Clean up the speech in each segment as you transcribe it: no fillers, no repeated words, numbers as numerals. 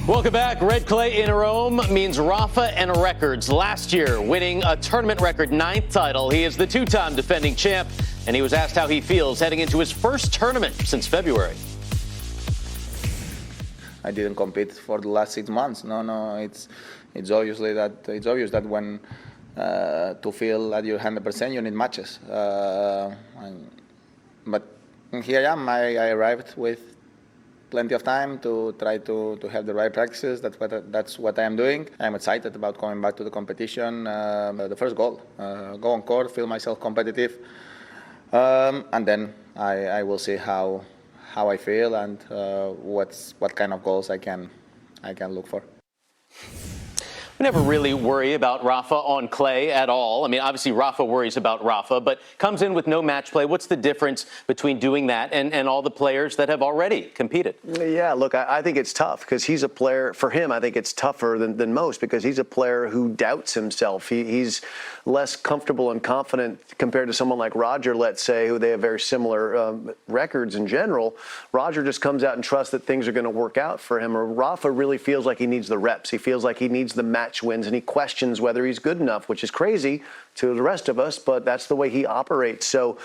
Welcome back. Red clay in Rome means Rafa and records. Last year, winning a tournament record 9th title. He is the two-time defending champ, and he was asked how he feels heading into his first tournament since February. I didn't compete for the last 6 months. No, it's obvious that when to feel at your 100%, you need matches. But here I am. I arrived with plenty of time to try to have the right practices. That's what I am doing. I'm excited about coming back to the competition. The first goal, go on court, feel myself competitive, and then I will see how I feel and what kind of goals I can look for. We never really worry about Rafa on clay at all. I mean, obviously, Rafa worries about Rafa, but comes in with no match play. What's the difference between doing that and all the players that have already competed? Yeah, look, I think it's tough because he's a player. For him, I think it's tougher than most because he's a player who doubts himself. He's less comfortable and confident compared to someone like Roger, let's say, who they have very similar records in general. Roger just comes out and trusts that things are going to work out for him. Or Rafa really feels like he needs the reps. He feels like he needs the match wins, and he questions whether he's good enough, which is crazy to the rest of us, but that's the way he operates. So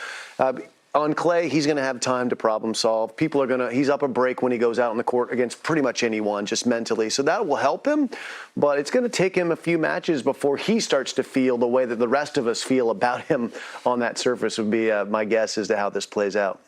on clay, he's going to have time to problem solve. He's up a break when he goes out on the court against pretty much anyone, just mentally. So that will help him, but it's going to take him a few matches before he starts to feel the way that the rest of us feel about him on that surface would be my guess as to how this plays out.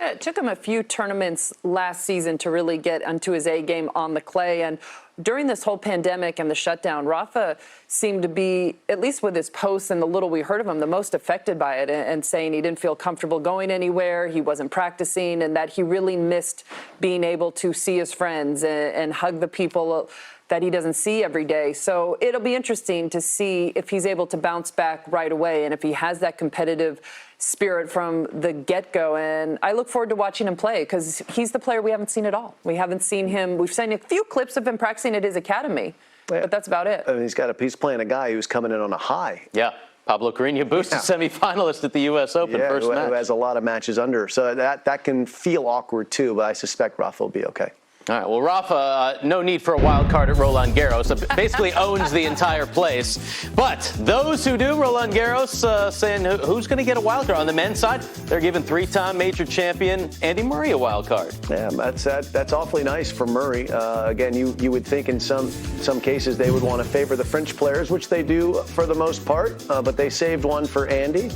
It took him a few tournaments last season to really get onto his A game on the clay. And during this whole pandemic and the shutdown, Rafa seemed to be, at least with his posts and the little we heard of him, the most affected by it, and saying he didn't feel comfortable going anywhere, he wasn't practicing, and that he really missed being able to see his friends and hug the people that he doesn't see every day. So it'll be interesting to see if he's able to bounce back right away and if he has that competitive spirit from the get-go. And I look forward to watching him play because he's the player we haven't seen at all. We haven't seen him. We've seen a few clips of him practicing at his academy, but that's about it. I mean, he's playing a guy who's coming in on a high. Yeah. Pablo Carreño boosted semifinalist at the U.S. Open first match. Who has a lot of matches under. So that can feel awkward too, but I suspect Rafa will be okay. All right, well, Rafa, no need for a wild card at Roland Garros. So basically owns the entire place. But those who do Roland Garros saying who's going to get a wild card? On the men's side, they're giving three-time major champion Andy Murray a wild card. Yeah, that's awfully nice for Murray. Again, you would think in some cases they would want to favor the French players, which they do for the most part, but they saved one for Andy.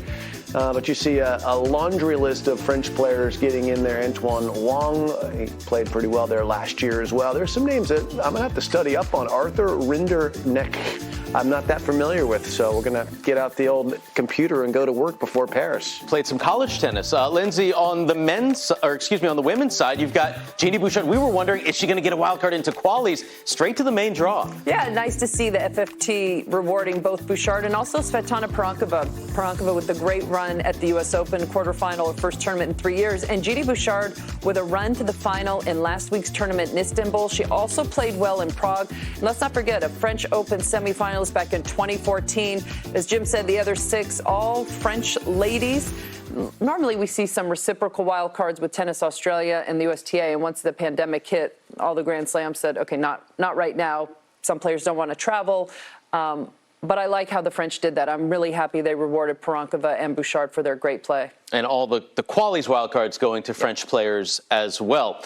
But you see a laundry list of French players getting in there. Antoine Wong, he played pretty well there last year as well. There's some names that I'm going to have to study up on. Arthur Rinderknecht, I'm not that familiar with, so we're going to get out the old computer and go to work before Paris. Played some college tennis. Lindsay, on the on the women's side, you've got Genie Bouchard. We were wondering, is she going to get a wild card into qualies? Straight to the main draw. Yeah, nice to see the FFT rewarding both Bouchard and also Svetlana Parankova. Parankova with the great run at the U.S. Open quarterfinal, her first tournament in 3 years. And Genie Bouchard with a run to the final in last week's tournament in Istanbul. She also played well in Prague. And let's not forget, a French Open semifinalist back in 2014. As Jim said, the other 6, all French ladies. Normally we see some reciprocal wild cards with Tennis Australia and the USTA. And once the pandemic hit, all the Grand Slams said, okay, not right now. Some players don't want to travel. But I like how the French did that. I'm really happy they rewarded Parankova and Bouchard for their great play. And all the qualies wildcards going to French players as well.